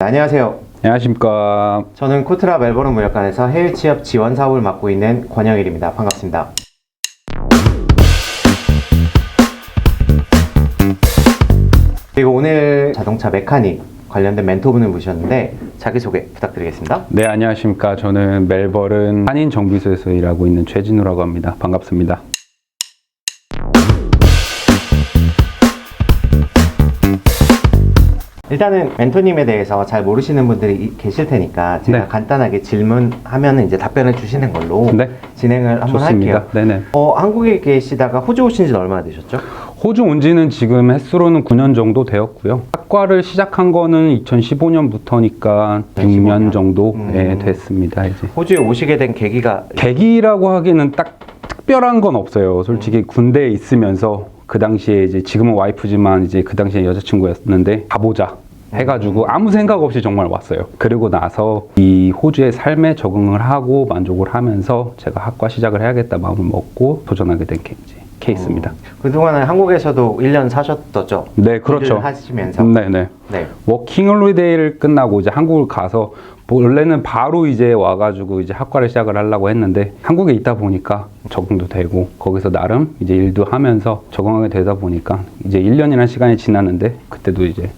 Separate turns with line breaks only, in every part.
안녕하세요.
안녕하십니까.
저는 코트라 멜버른 무역관에서 해외 취업 지원 사업을 맡고 있는 권영일입니다. 반갑습니다. 그리고 오늘 자동차 메카닉 관련된 멘토분을 모셨는데 자기소개 부탁드리겠습니다.
네, 안녕하십니까. 저는 멜버른 한인 정비소에서 일하고 있는 최진우라고 합니다. 반갑습니다.
일단은 멘토님에 대해서 잘 모르시는 분들이 계실 테니까 제가
네.
간단하게 질문하면 이제 답변을 주시는 걸로
네.
진행을 한번
좋습니다.
할게요.
네네.
한국에 계시다가 호주 오신 지는 얼마나 되셨죠?
호주 온 지는 지금 횟수로는 9년 정도 되었고요. 학과를 시작한 거는 2015년부터니까 6년 정도 됐습니다. 이제.
호주에 오시게 된 계기가
계기라고 하기는 딱 특별한 건 없어요. 솔직히 군대에 있으면서 그 당시에 이제 지금은 와이프지만 이제 그 당시에 여자친구였는데 가보자 해가지고 아무 생각 없이 정말 왔어요. 그리고 나서 이 호주의 삶에 적응을 하고 만족을 하면서 제가 학과 시작을 해야겠다 마음을 먹고 도전하게 된 케이스입니다.
그동안은 한국에서도 1년 사셨었죠?
네, 그렇죠.
일을 하시면서.
네네.
네.
워킹 홀리데이를 끝나고 이제 한국을 가서 원래는 바로 이제 와가지고 이제 학과를 시작을 하려고 했는데 한국에 있다 보니까 적응도 되고 거기서 나름 이제 일도 하면서 적응하게 되다 보니까 이제 1년이라는 시간이 지났는데 그때도 이제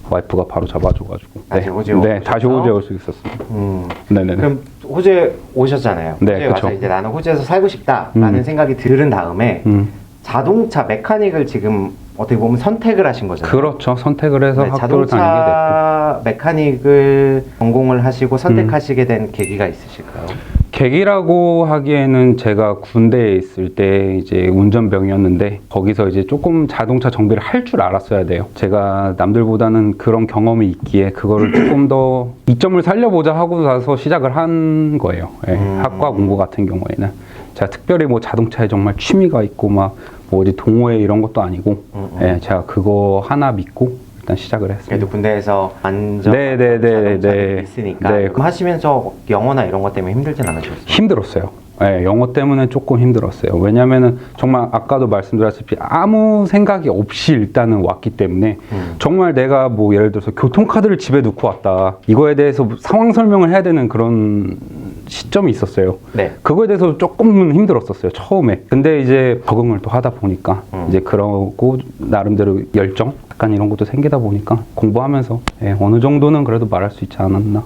와이프가 바로 잡아줘가지고
다시 호주에
네,
오셨죠?
다시 호주에 올 수 있었습니다. 네네네.
그럼 호주에 오셨잖아요.
네,
호주에
그쵸.
와서 이제 나는 호주에서 살고 싶다라는 생각이 들은 다음에 자동차 메카닉을 지금 어떻게 보면 선택을 하신 거잖아요.
그렇죠. 선택을 해서
네,
학교를 다니게 됐고.
자동차 메카닉을 전공을 하시고 선택하시게 된 계기가 있으실까요?
계기라고 하기에는 제가 군대에 있을 때 이제 운전병이었는데 거기서 이제 조금 자동차 정비를 할 줄 알았어야 돼요. 제가 남들보다는 그런 경험이 있기에 그거를 조금 더 이점을 살려보자 하고 나서 시작을 한 거예요. 예, 학과 공부 같은 경우에는 제가 특별히 뭐 자동차에 정말 취미가 있고 막 뭐 어디 동호회 이런 것도 아니고 예, 제가 그거 하나 믿고 일단 시작을 했습니다.
그래도 군대에서 안전
네.
있으니까
네.
그럼 하시면서 영어나 이런 것 때문에 힘들진 않으셨어요?
힘들었어요. 네, 영어 때문에 조금 힘들었어요. 왜냐면은 정말 아까도 말씀드렸다시피 아무 생각이 없이 일단은 왔기 때문에 정말 내가 뭐 예를 들어서 교통카드를 집에 놓고 왔다. 이거에 대해서 상황 설명을 해야 되는 그런 시점이 있었어요.
네.
그거에 대해서 조금은 힘들었었어요. 처음에. 근데 이제 적응을 또 하다 보니까 이제 그러고 나름대로 열정? 약간 이런 것도 생기다 보니까 공부하면서 어느 정도는 그래도 말할 수 있지 않았나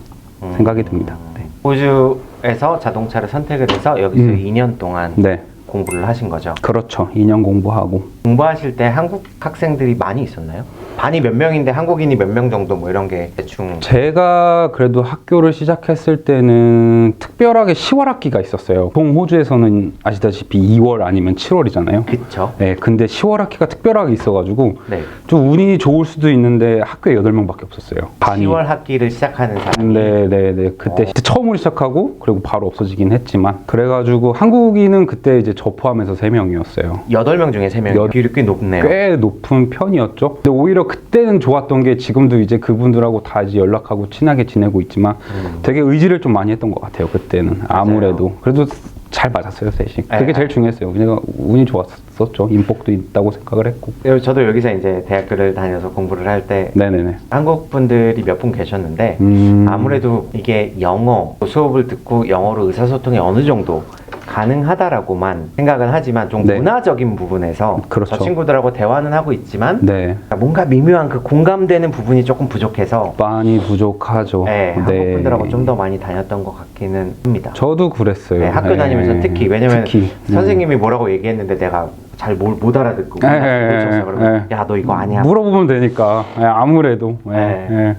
생각이 듭니다. 네.
호주에서 자동차를 선택을 해서 여기서 2년 동안
네.
공부를 하신 거죠?
그렇죠. 2년 공부하고.
공부하실 때 한국 학생들이 많이 있었나요? 반이 몇 명인데 한국인이 몇 명 정도 뭐 이런 게 대충.
제가 그래도 학교를 시작했을 때는 특별하게 10월 학기가 있었어요. 보통 호주에서는 아시다시피 2월 아니면 7월이잖아요.
그쵸?
네, 근데 10월 학기가 특별하게 있어가지고
네.
좀 운이 좋을 수도 있는데 학교에 8명밖에 없었어요. 반이.
10월 학기를 시작하는 사람이.
네네네. 그때 처음으로 시작하고 그리고 바로 없어지긴 했지만 그래가지고 한국인은 그때 이제 저 포함해서 3명이었어요.
8명 중에 3명. 비율이 꽤 높네요.
꽤 높은 편이었죠. 근데 오히려 그때는 좋았던 게 지금도 이제 그분들하고 다 이제 연락하고 친하게 지내고 있지만 되게 의지를 좀 많이 했던 것 같아요. 그때는 아무래도. 그래도 잘 맞았어요, 셋이. 그게 제일 중요했어요. 그냥 운이 좋았었죠. 인복도 있다고 생각을 했고.
저도 여기서 이제 대학교를 다녀서 공부를 할 때
네네네.
한국 분들이 몇 분 계셨는데 아무래도 이게 영어 수업을 듣고 영어로 의사소통이 어느 정도 가능하다라고만 생각은 하지만 좀
네.
문화적인 부분에서
그렇죠.
저 친구들하고 대화는 하고 있지만
네.
뭔가 미묘한 그 공감되는 부분이 조금 부족해서
많이 부족하죠.
네, 한국 분들하고 좀 더 많이 다녔던 것 같기는 합니다.
저도 그랬어요.
네, 학교 다니면서 특히 왜냐면
특히.
선생님이 뭐라고 얘기했는데 내가 잘 못 알아듣고 그러면 야, 너 이거 아니야.
물어보면 되니까 아무래도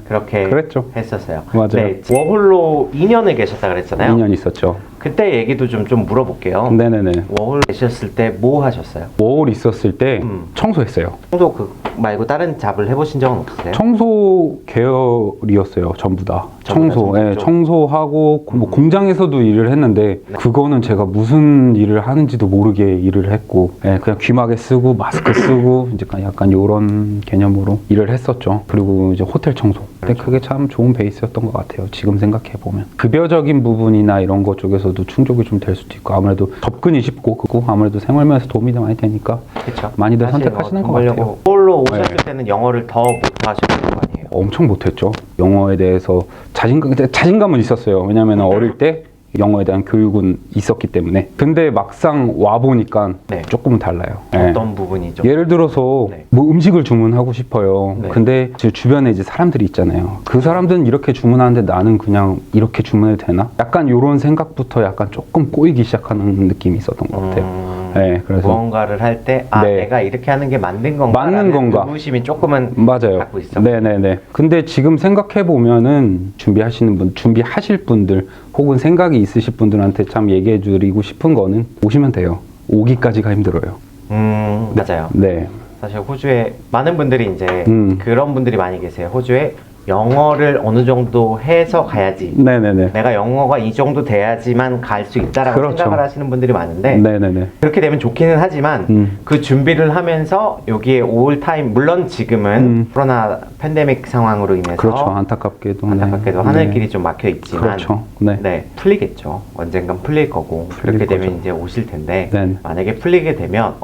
그렇게
그랬죠.
했었어요.
맞아요.
네, 워홀로 2년을 계셨다 그랬잖아요.
2년 있었죠.
그때 얘기도 좀 물어볼게요.
네네네.
워홀 계셨을 때 뭐 하셨어요?
워홀 있었을 때 청소했어요.
청소 말고 다른 잡을 해보신 적은 없으세요?
청소 계열이었어요. 전부 다. 청소.
쪽.
청소하고 뭐 공장에서도 일을 했는데 그거는 제가 무슨 일을 하는지도 모르게 일을 했고 그냥 귀마개 쓰고 마스크 쓰고 이제 약간 이런 개념으로 일을 했었죠. 그리고 이제 호텔 청소. 근데 그게 참 좋은 베이스였던 것 같아요. 지금 생각해 보면 급여적인 부분이나 이런 것 쪽에서도 충족이 좀 될 수도 있고 아무래도 접근이 쉽고 그거 아무래도 생활면에서 도움이 많이 되니까
그쵸?
많이들 선택하시는 것 같아요.
워홀로 오셨을 때는 영어를 더 못하셨을 거 아니에요?
엄청 못했죠. 영어에 대해서 자신감은 있었어요. 왜냐하면 어릴 때 영어에 대한 교육은 있었기 때문에. 근데 막상 와보니까
네.
조금은 달라요. 네.
어떤 부분이 좀
예를 들어서
네.
뭐 음식을 주문하고 싶어요.
네.
근데 제 주변에 이제 사람들이 있잖아요. 그 사람들은 이렇게 주문하는데 나는 그냥 이렇게 주문해도 되나? 약간 이런 생각부터 약간 조금 꼬이기 시작하는 느낌이 있었던 것 같아요. 네, 그래서
무언가를 할 때
네.
내가 이렇게 하는 게 맞는 건가?
맞는 건가?
의구심이 조금은
맞아요.
갖고 있어.
네네네. 근데 지금 생각해 보면은 준비하실 분들 혹은 생각이 있으실 분들한테 참 얘기해 드리고 싶은 거는 오시면 돼요. 오기까지가 힘들어요.
맞아요.
네.
사실 호주에 많은 분들이 이제
음.
그런 분들이 많이 계세요. 호주에 영어를 어느 정도 해서 가야지.
네네네.
내가 영어가 이 정도 돼야지만 갈 수 있다라고
그렇죠.
생각을 하시는 분들이 많은데
네네네.
그렇게 되면 좋기는 하지만 그 준비를 하면서 여기에 올 타임 물론 지금은 코로나 팬데믹 상황으로 인해서
그렇죠. 안타깝게도.
안타깝게도
네.
하늘길이 좀 막혀 있지만
그렇죠. 네.
네, 풀리겠죠. 언젠간 풀릴 거고 그렇게 되면
거죠.
이제 오실 텐데
네.
만약에 풀리게 되면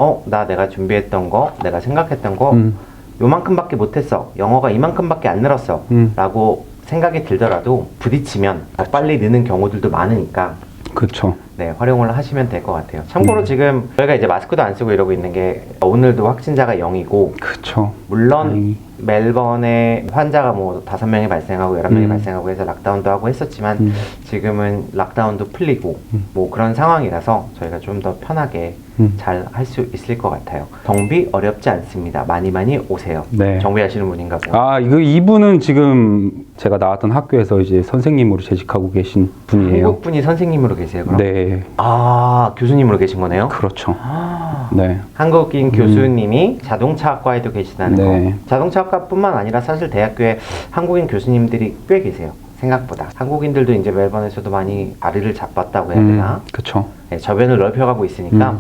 내가 준비했던 거 내가 생각했던 거 요만큼밖에 못했어. 영어가 이만큼밖에 안 늘었어. 라고 생각이 들더라도 부딪히면 더 빨리 느는 경우들도 많으니까
그렇죠.
네, 활용을 하시면 될 것 같아요. 참고로 지금 저희가 이제 마스크도 안 쓰고 이러고 있는 게 오늘도 확진자가 0이고
그렇죠.
물론 멜번에 환자가 뭐 5명이 발생하고 11명이 발생하고 해서 락다운도 하고 했었지만 지금은 락다운도 풀리고 뭐 그런 상황이라서 저희가 좀 더 편하게 잘 할 수 있을 것 같아요. 정비 어렵지 않습니다. 많이 오세요.
네.
정비하시는 분인가 보요.
아, 이분은 지금 제가 나왔던 학교에서 이제 선생님으로 재직하고 계신 분이에요.
한국 분이 선생님으로 계세요, 그럼?
네.
아, 교수님으로 계신 거네요?
그렇죠.
아,
네.
한국인 교수님이 자동차학과에도 계시다는
네.
거. 자동차학과뿐만 아니라 사실 대학교에 한국인 교수님들이 꽤 계세요. 생각보다. 한국인들도 이제 멜번에서도 많이 자리를 잡았다고 해야 되나?
그렇죠.
네, 저변을 넓혀가고 있으니까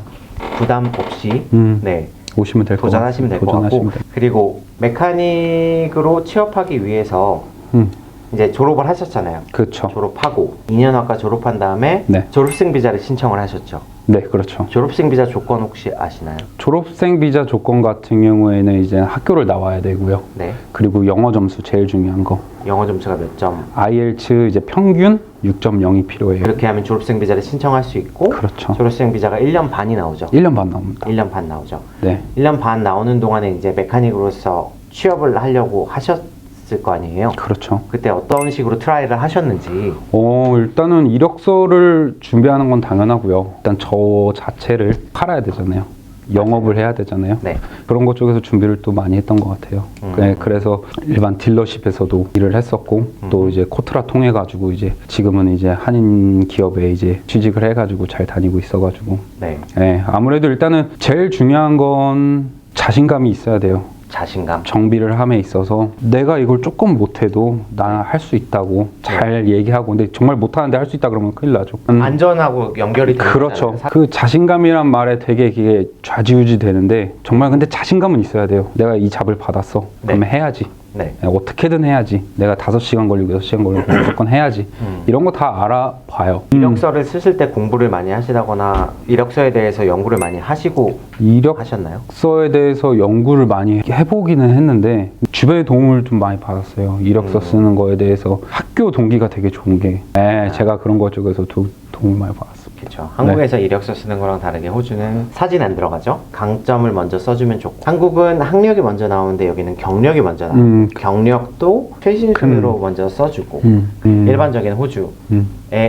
부담 없이 네,
오시면 될 것 같아요.
도전하시면 될 것 같고 그리고 메카닉으로 취업하기 위해서 이제 졸업을 하셨잖아요.
그렇죠.
졸업하고 2년학과 졸업한 다음에
네.
졸업생 비자를 신청을 하셨죠.
네, 그렇죠.
졸업생 비자 조건 혹시 아시나요?
졸업생 비자 조건 같은 경우에는 이제 학교를 나와야 되고요.
네.
그리고 영어 점수 제일 중요한 거.
영어 점수가 몇 점?
IELTS 이제 평균 6.0이 필요해요.
그렇게 하면 졸업생 비자를 신청할 수 있고
그렇죠.
졸업생 비자가 1년 반이 나오죠.
1년 반 나옵니다.
1년 반 나오죠.
네.
1년 반 나오는 동안에 이제 메카닉으로서 취업을 하려고 하셨을 거 아니에요?
그렇죠.
그때 어떤 식으로 트라이를 하셨는지.
일단은 이력서를 준비하는 건 당연하고요. 일단 저 자체를 팔아야 되잖아요. 영업을 해야 되잖아요.
네.
그런 것 쪽에서 준비를 또 많이 했던 것 같아요. 네, 그래서 일반 딜러십에서도 일을 했었고 또 이제 코트라 통해 가지고 이제 지금은 이제 한인 기업에 이제 취직을 해가지고 잘 다니고 있어가지고
네.
네, 아무래도 일단은 제일 중요한 건 자신감이 있어야 돼요.
자신감.
정비를 함에 있어서 내가 이걸 조금 못해도 나 할 수 있다고 잘 얘기하고 근데 정말 못하는데 할 수 있다 그러면 큰일 나죠.
안전하고 연결이 되는
그렇죠.
거잖아요.
그 자신감이란 말에 되게 이게 좌지우지 되는데 정말 근데 자신감은 있어야 돼요. 내가 이 잡을 받았어. 그러면 해야지.
네.
어떻게든 해야지. 내가 5시간 걸리고 6시간 걸리고 무조건 해야지. 이런 거 다 알아봐요.
이력서를 쓰실 때 공부를 많이 하시다거나 이력서에 대해서 연구를 많이 하시고 하셨나요?
이력서에 대해서 연구를 많이 해보기는 했는데 주변의 도움을 좀 많이 받았어요. 이력서 쓰는 거에 대해서 학교 동기가 되게 좋은 게 제가 그런 것 쪽에서 도움을 많이 받았어요.
그렇죠. 한국에서 이력서 쓰는 거랑 다르게 호주는 사진 안 들어가죠. 강점을 먼저 써주면 좋고 한국은 학력이 먼저 나오는데 여기는 경력이 먼저 나와요. 경력도 최신 순으로 먼저 써주고 일반적인 호주의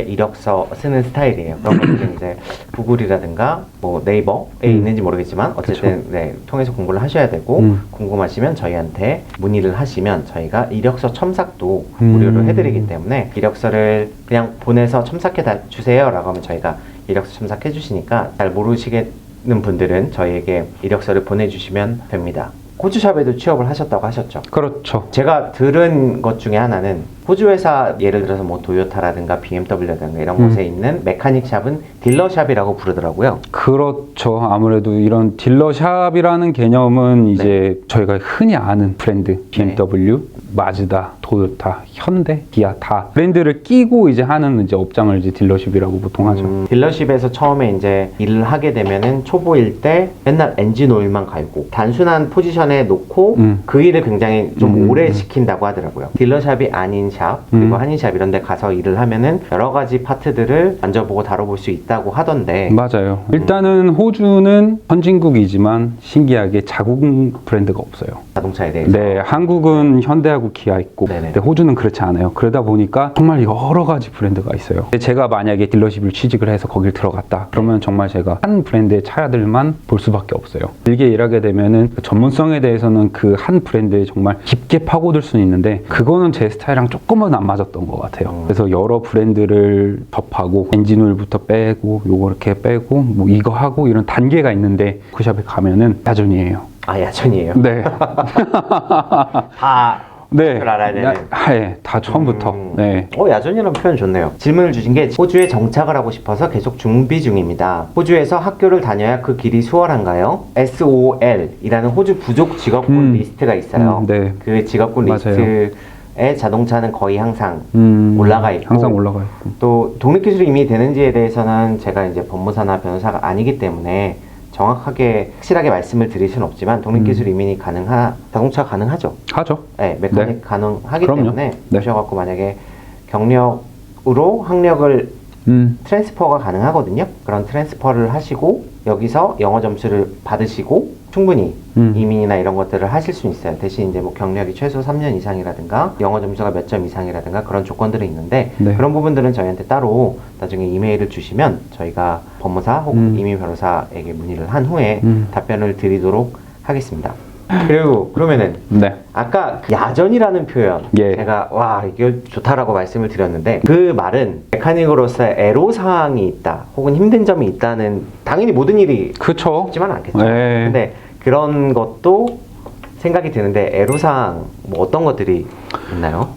이력서 쓰는 스타일이에요. 그런 것들은 이제 구글이라든가 뭐 네이버에 있는지 모르겠지만 어쨌든 네, 통해서 공부를 하셔야 되고 궁금하시면 저희한테 문의를 하시면 저희가 이력서 첨삭도 무료로 해드리기 때문에 이력서를 그냥 보내서 첨삭해 주세요 라고 하면 저희가 이력서 첨삭해 주시니까 잘 모르시겠는 분들은 저희에게 이력서를 보내주시면 됩니다. 호주샵에도 취업을 하셨다고 하셨죠?
그렇죠.
제가 들은 것 중에 하나는 호주 회사 예를 들어서 뭐 도요타라든가 BMW라든가 이런 곳에 있는 메카닉샵은 딜러샵이라고 부르더라고요.
그렇죠. 아무래도 이런 딜러샵이라는 개념은 이제 저희가 흔히 아는 브랜드 BMW, 마즈다, 토요타, 현대, 기아 다 브랜드를 끼고 이제 하는 이제 업장을 이제 딜러십이라고 보통 하죠.
딜러십에서 처음에 이제 일을 하게 되면은 초보일 때 맨날 엔진 오일만 갈고 단순한 포지션에 놓고 그 일을 굉장히 좀 오래 시킨다고 하더라고요. 딜러샵이 아닌 샵 그리고 한인샵 이런 데 가서 일을 하면은 여러 가지 파트들을 만져보고 다뤄볼 수 있다고 하던데
맞아요. 일단은 호주는 선진국이지만 신기하게 자국 브랜드가 없어요.
자동차에 대해서
네, 한국은 현대하고 기아 있고
네네.
근데 호주는 그렇지 않아요. 그러다 보니까 정말 여러 가지 브랜드가 있어요. 제가 만약에 딜러십을 취직을 해서 거길 들어갔다 그러면 정말 제가 한 브랜드의 차들만 볼 수밖에 없어요. 길게 일하게 되면은 그 전문성에 대해서는 그 한 브랜드에 정말 깊게 파고들 수는 있는데 그거는 제 스타일이랑 조금은 안 맞았던 것 같아요. 그래서 여러 브랜드를 접하고 엔진오일부터 빼고 요거 이렇게 빼고 뭐 이거 하고 이런 단계가 있는데 그 샵에 가면은 야전이에요.
아 야전이에요.
네.
다
네.
그걸 알아야 되는.
네, 다 처음부터. 네.
야전이라는 표현 좋네요. 질문을 주신 게 호주에 정착을 하고 싶어서 계속 준비 중입니다. 호주에서 학교를 다녀야 그 길이 수월한가요? SOL이라는 호주 부족 직업군 리스트가 있어요.
네.
그 직업군
맞아요.
리스트에 자동차는 거의 항상 올라가 있고
항상 올라가 있고.
또 독립기술이 이미 되는지에 대해서는 제가 이제 법무사나 변호사가 아니기 때문에 정확하게 확실하게 말씀을 드릴 수는 없지만 독립기술 이민이 자동차 가능하죠.
하죠.
네, 메카닉
네.
가능하기
그럼요.
때문에
네.
오셔갖고 만약에 경력으로 학력을 트랜스퍼가 가능하거든요. 그런 트랜스퍼를 하시고 여기서 영어 점수를 받으시고 충분히 이민이나 이런 것들을 하실 수 있어요. 대신 이제 뭐 경력이 최소 3년 이상이라든가 영어 점수가 몇 점 이상이라든가 그런 조건들이 있는데
네.
그런 부분들은 저희한테 따로 나중에 이메일을 주시면 저희가 법무사 혹은 이민 변호사에게 문의를 한 후에 답변을 드리도록 하겠습니다. 그리고 그러면은
네.
아까 야전이라는 표현
예.
제가 와 이게 좋다라고 말씀을 드렸는데 그 말은 메카닉으로서의 애로사항이 있다 혹은 힘든 점이 있다는 당연히 모든 일이
그쵸.
쉽지만 않겠죠.
네.
근데 그런 것도 생각이 드는데 애로사항 뭐 어떤 것들이 있나요?